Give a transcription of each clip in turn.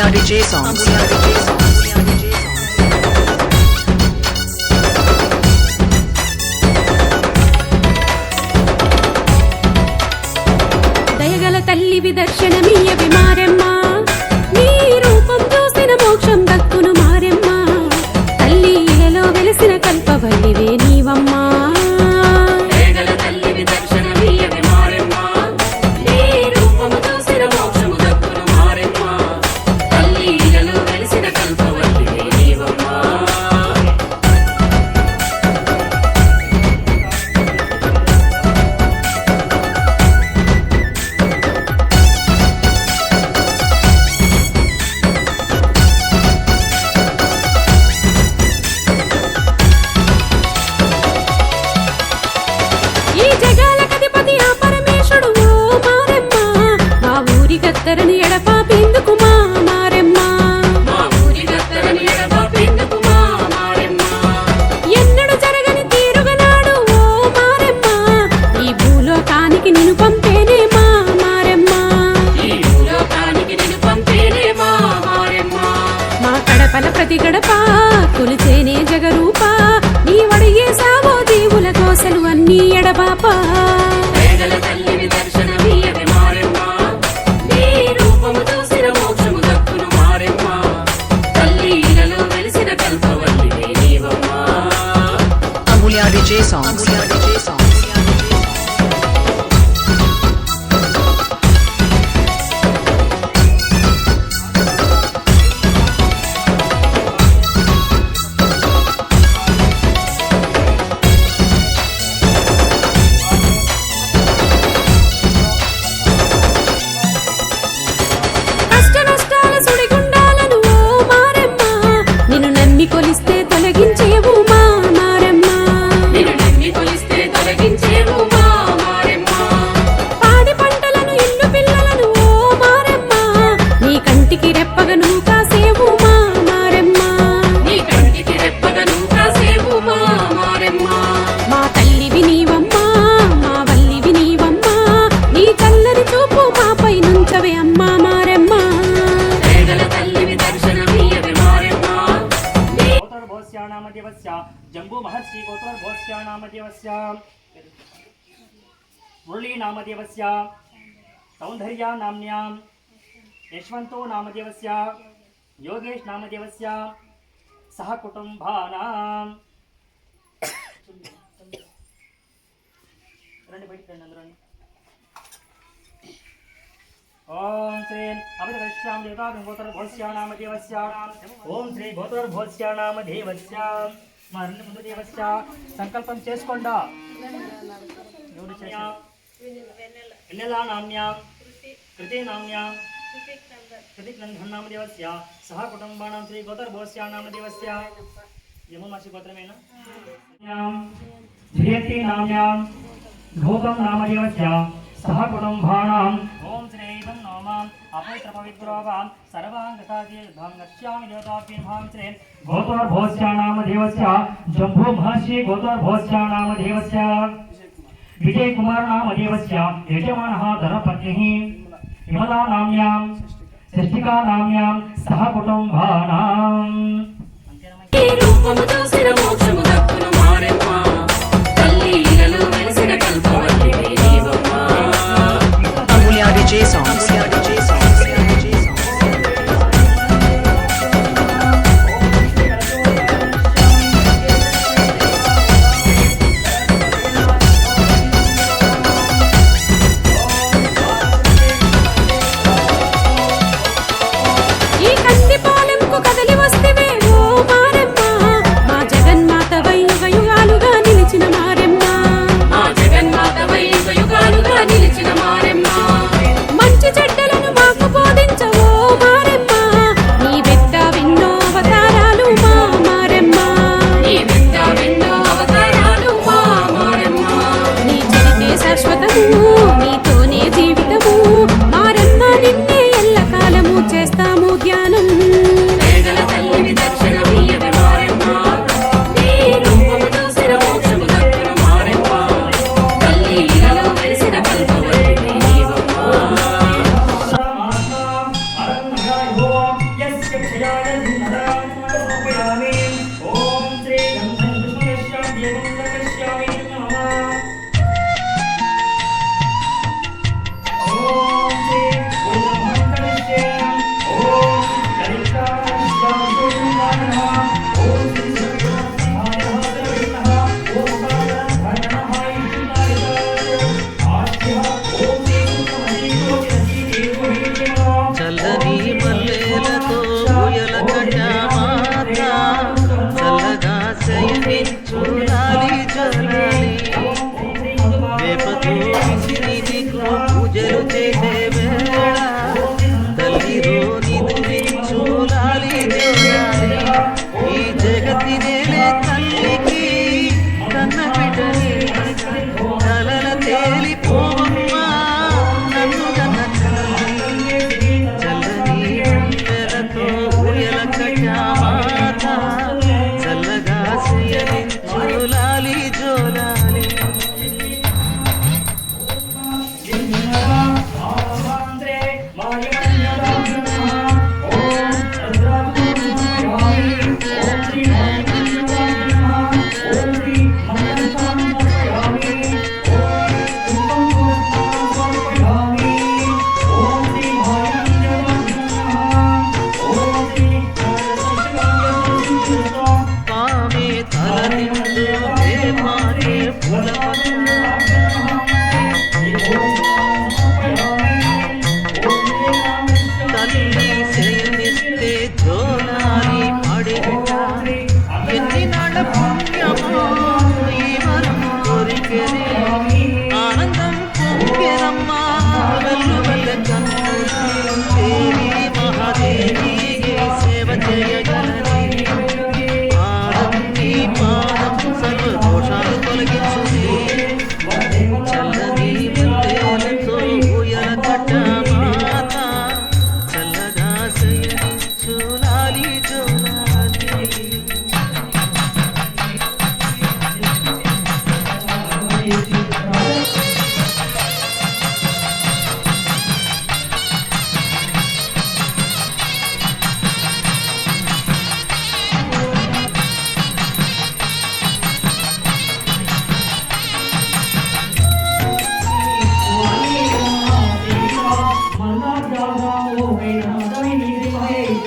Ambulia DJ songs. దయగల తల్లివి దర్శనమియ్యవి మారెమ్మ, నీ రూపం చూసిన మోక్షం దక్కును మారెమ్మ, తల్లి ఇలలో వెలిసిన కల్పవల్లివే నీవమ్మా. గత్తరని ఎడపాపేందుకు మా మారెమ్మ, ఎన్నడు జరగని తీరుగనాడు ఓ మారెమ్మ, ఈ భూలోకానికి నిన్ను పంపేనే మా మారెమ్మ. మా కడపల ప్రతి గడప కొలిచేనే జగరూప, నీ వడిగే సావో దీవుల కోసలు అన్నీ ఎడబాప. Ambulia DJ songs. కష్ట నష్టాల సుడిగుండాలను ఓ మారెమ్మ, నిన్ను నమ్మి కొలిస్తే తొలగించేవు మా మారెమ్మ. పాడి పంటలను ఇల్లు పిల్లలను ఓ మారెమ్మ, నీ కంటికి రెప్పగను కాసేవు మా మారెమ్మ. మా తల్లివి నీవమ్మా, మా వల్లివి నీవమ్మా, నీ చల్లని చూపు మాపై నుంచవే అమ్మా మారెమ్మ. जम्बू महर्षि गोत्रोद्भवस्य नामदेवस्य मुरली नामदेवस्य सौंदर्या नाम्न्यां यशवंतो नामदेवस्य योगेश नामदेवस्य सह कुटुंबानां ओम श्री अभिधश्याम देवता गोत्रोद्भवस्य नामदेवस्य ओम श्री गोत्रोद्भवस्य नामदेवस्य देवस्य संकल्पं चेसुकोंडा वेन्नेला नाम्न्यां कृति नाम्न्यां कृतिक्नंदन नामदेवस्य सह कुटुंबानां श्री गोत्रोद्भवस्य नामदेवस्य यममासी गोत्रमेन जयति नाम्न्यां भूतं नामदेवस्य सह कुटुंबानां ओम श्री इदं नामं अपवित्र पवित्रोवां सर्वांगतादीर्घं गच्छामि देवताभ्यं श्री गोत्रोद्भवस्य नामदेवस्य जम्बू महर्षि गोत्रोद्भवस्य नामदेवस्य विजय कुमार नामदेवस्य यजमानः धर्मपत्निः विमला नाम्यां षष्ठिका नाम्यां सह कुटुंबानां Ambulia DJ songs. ఈ కంది పాలెంకు కదలి వస్తేవే ఓ మారెమ్మ, మా జగన్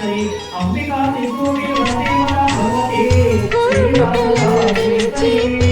శ్రీ అంబికా త్రిభువనే వదేవతా భగవతి శ్రీరామదాసి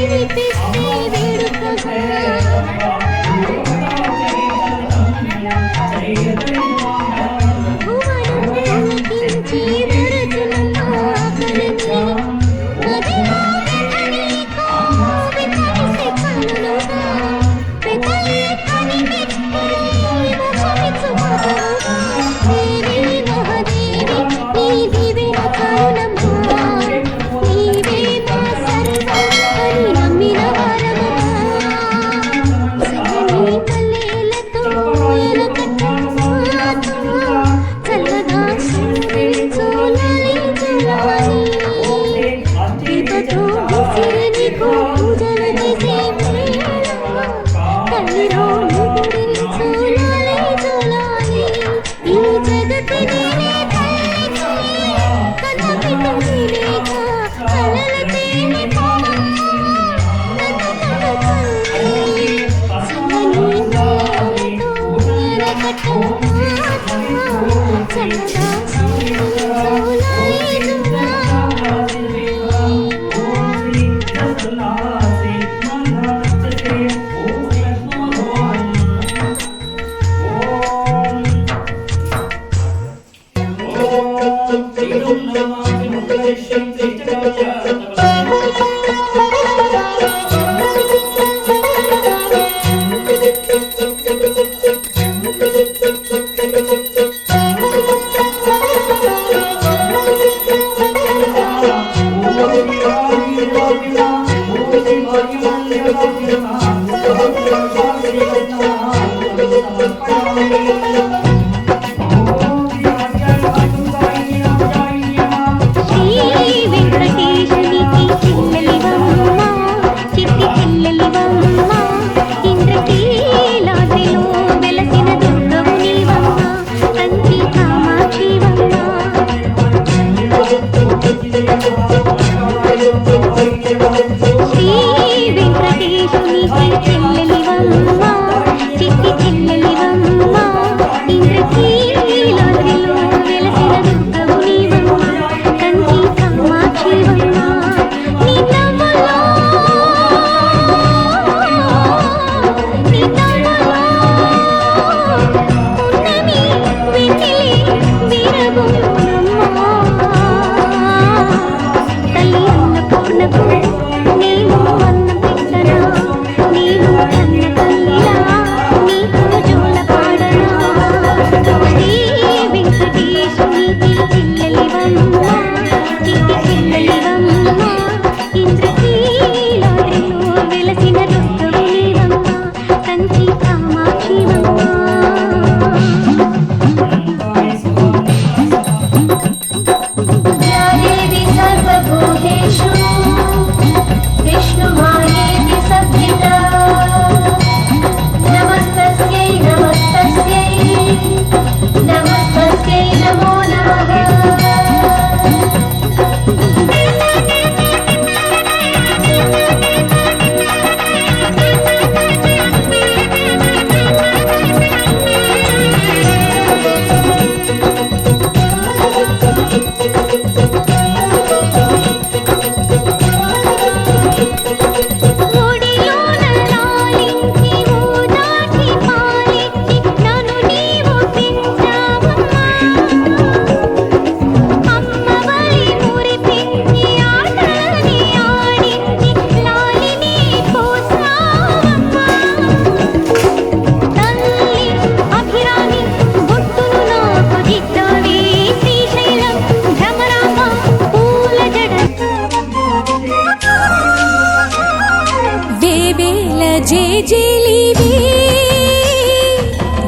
జేజేలివే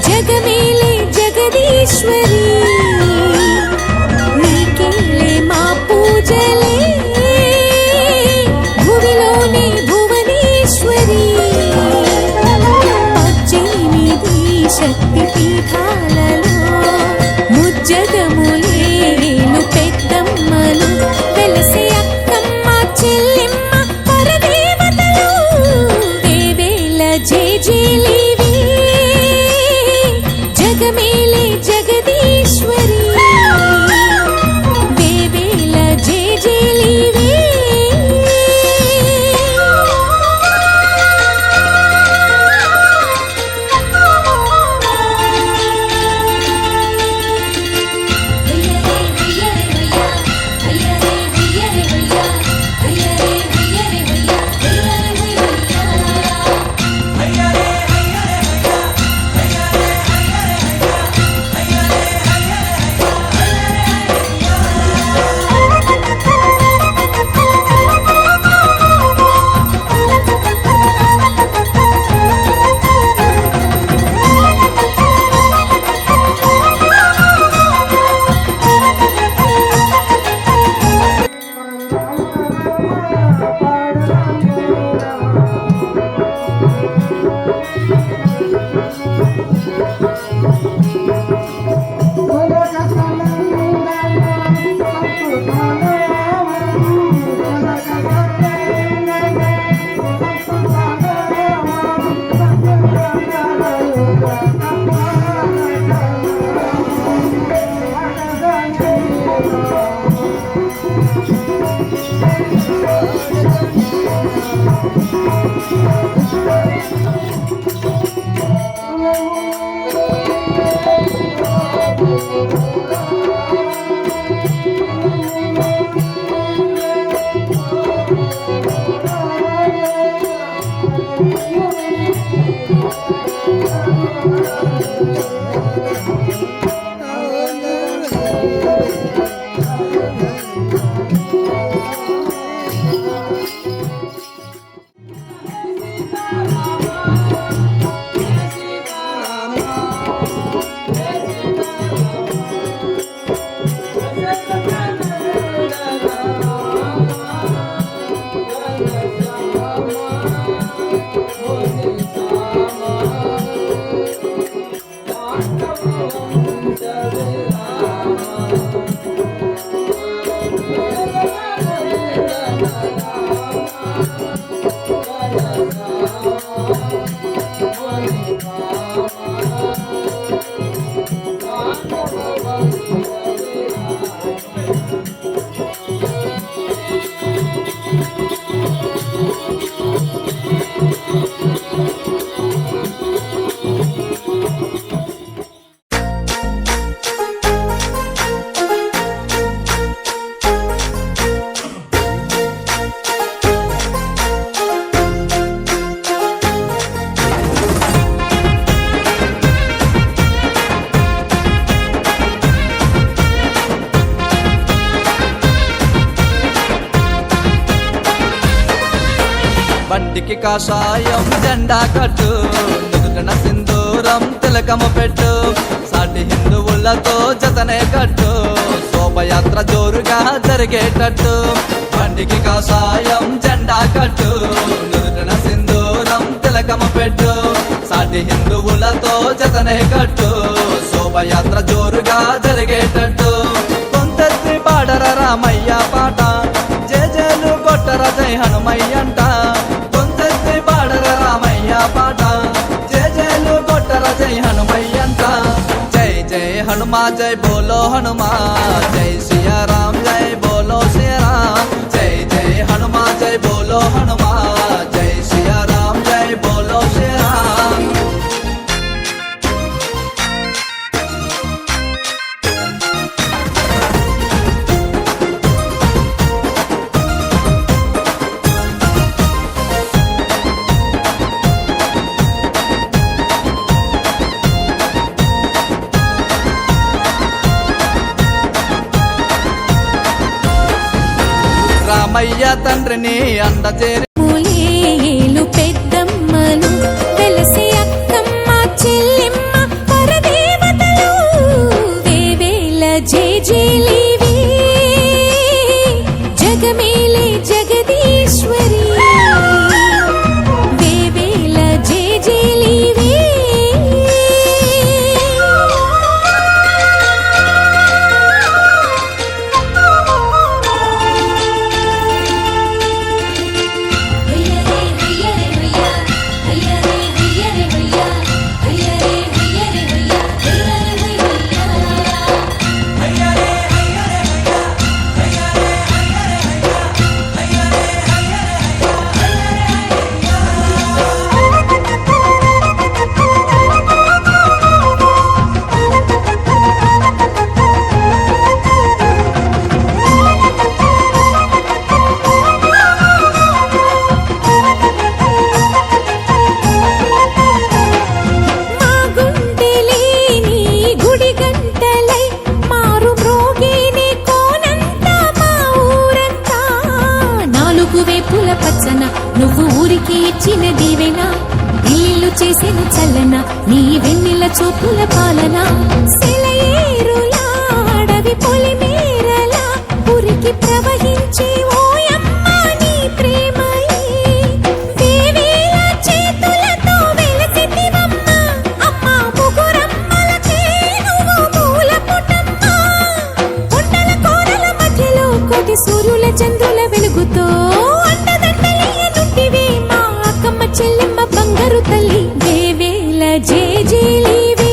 జగమేలే జగదీశ్వరి నీకేలే మా పూజలే భువిలోనే భువనేశ్వరి పద్దెనిమిది శక్తి పీఠాలలో ముజ్జగములేను పెద్దమ్మలు వెలసే అక్కమ్మ చెల్లెమ్మ పరదేవతలు వేవేల జేజేలివే జగమేలే జగదీశ్వరి బండికి కాషాయం జెండా కట్టు, నుదుటన సింధూరం తిలకము పెట్టు, సాటి హిందువులతో జతనే కట్టు, శోభయాత్ర జోరుగా జరిగేటట్టు. బండికి కాషాయం జెండా కట్టు, నుదుటన సింధూరం తిలకము పెట్టు, సాటి హిందువులతో జతనే కట్టు, శోభయాత్ర జోరుగా జరిగేటట్టు. కొంతెత్తి పాడర రామయ్య పాట, జేజేలు కొట్టర జై హనుమయ్యంట. కొంతెత్తి పాడర రామయ్య పాట, జేజేలు కొట్టర జై హనుమయ్యంట. జై జై హనుమా జై బోలో హనుమా, జై సియారాం జై బోలో సియారాం. జై జై హనుమా జై బోలో హనుమా, జై సియారాం జై బోలో సియారాం. రామయ్య తండ్రిని అండ చేరి మూలేలు పెద్దమ్మలు వెలసి అక్కమ్మ చెల్లెమ్మ పరదేవతలు వేవేల జేజేలివి జగమేలే జగదీశ్వరి వేవేల జేజేలివి. నువ్వు ఊరికి ఇచ్చిన దీవెన ఇల్లు చేసిన చల్లన, నీ వెన్నెల చూపుల పాలన. సెలయేరులా అడవి పొలిమేరలా ఊరికి ప్రవహించే ఓయమ్మ నీ ప్రేమయే. దేవేల చేతులతో వెలసితివమ్మ, అమ్మ ముగురమ్మలకే నువ్వు మూల పుటమ్మ. కొండల కోరల మధ్యలో కోటి సూర్యుల చంద్రుల వెలుగుతో చెల్లెమ్మ బంగారు తల్లి వేవేల జేజేలివే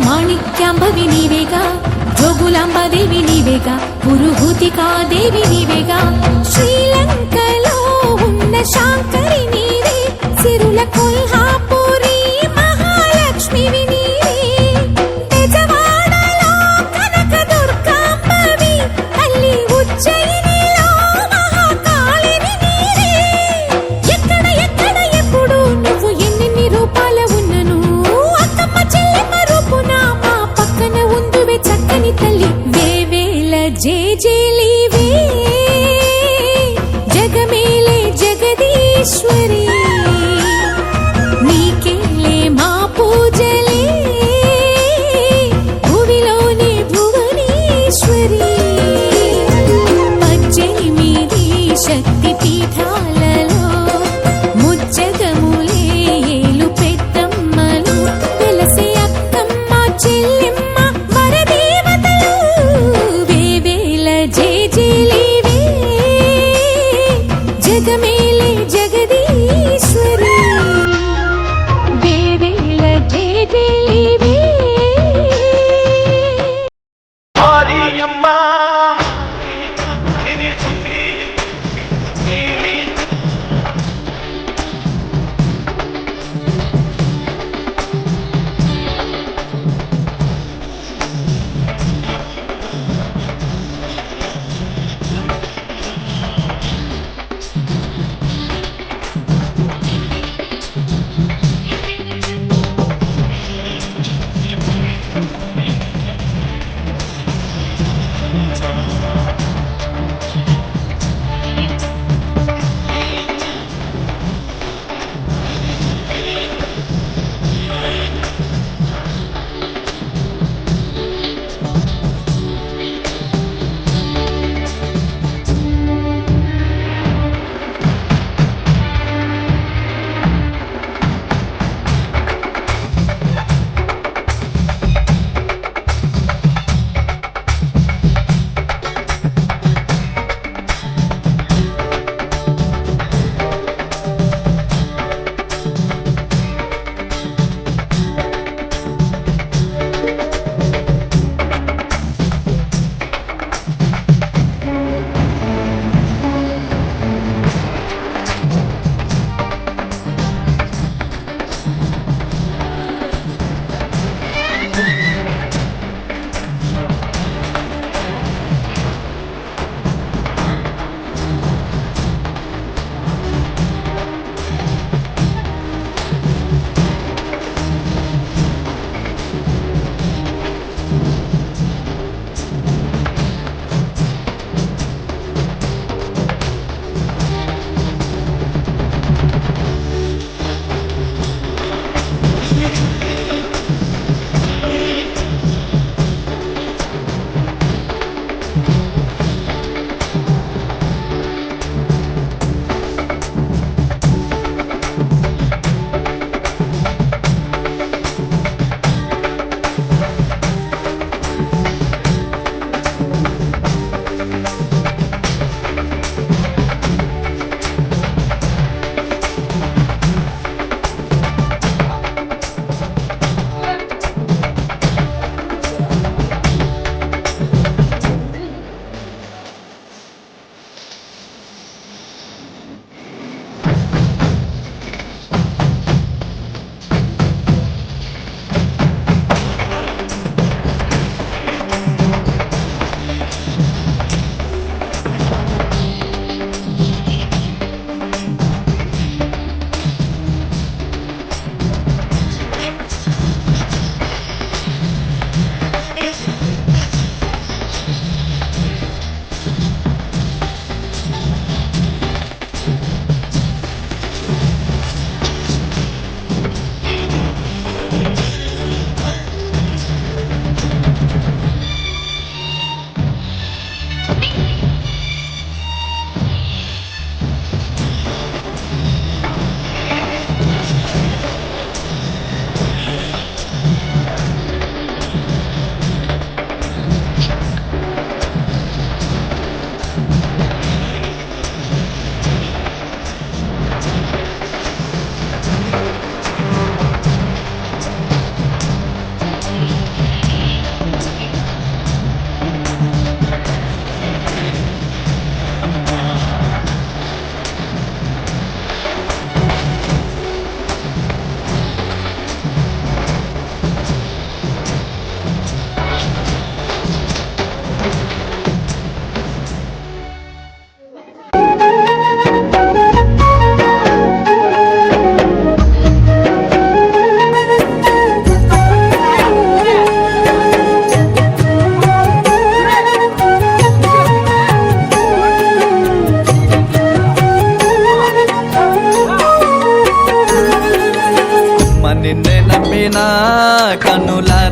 మాణిక్యాంబవి నీవేగా జోగులాంబాదేవి నీవేగా పురుహూతికా దేవి నీవేగా శ్రీలంకలో ఉన్న శాంకరి నీవే సిరుల కొల్హాపురి మహాలక్ష్మివి నీవే బెజవాడలో కనకదుర్గాంబవి తల్లి ఉజ్జయినిలో మహాకాళివి నీవే ఎక్కడ ఎక్కడ ఎప్పుడు నువ్వు ఎన్నెన్ని రూపాల ఉన్నను అక్కమ్మ చెల్లెమ్మ రూపున మా పక్కన ఉందువే చక్కని తల్లి వేవేల జేజేలివే జగమేలే జగదీశ్వరి నీకేలే మా పూజలే భువిలోనే భువనేశ్వరి 18 శక్తి పీఠాలలో ముజ్జగములే ఏలు పెద్దమ్మలు వెలసే అక్కమ్మ చెల్లెమ్మ వరదేవతలు వేవేల జేజేలివే జగమేలే జగదీశ్వరి వేవేల జేజేలివే మారియమ్మా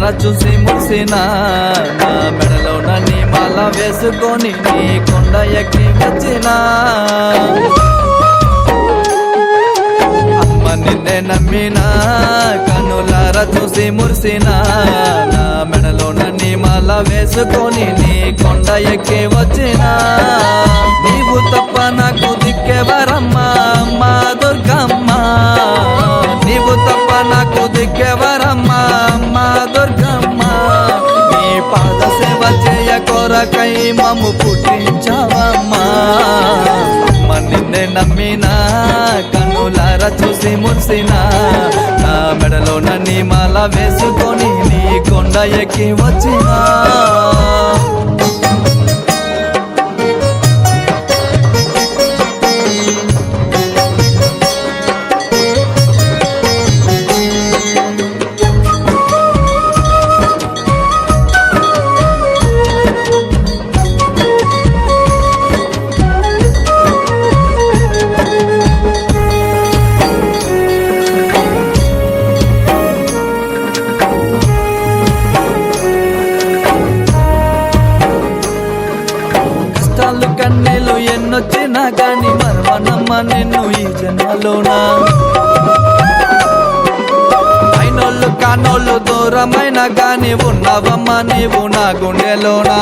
కన్నులారా చూసి మురిసిన నా మెడలోన నీ మాల వేసుకొని నీ కొండ ఎక్కి వచ్చినా అమ్మ నిన్నే నమ్మినా కన్నులారా చూసి మురిసిన నా మెడలోన నీ మాల వేసుకొని నీ కొండ ఎక్కి వచ్చినా నీవు తప్ప నాకు దిక్కెవరమ్మా అమ్మా దుర్గమ్మ నీవు తప్ప నాకు దిక్కెవరమ్మా అమ్మా దుర్గమ్మ నీ పాద సేవ చేయ కొరకై మమ్ము పుట్టించావమ్మా అమ్మ నిన్నే నమ్మినా కన్నులారా చూసి మురిసిన నా మెడలో నీ మాల వేసుకొని నీ కొండ ఎక్కి వచ్చినా కష్టాలు కన్నీలు ఎన్నొచ్చినా గాని మరవనమ్మ నిన్ను ఈ జన్మలోనా అయినోళ్ళు కానోళ్ళు దూరమైన గాని ఉన్నావమ్మ నీవు నా గుండెలోనా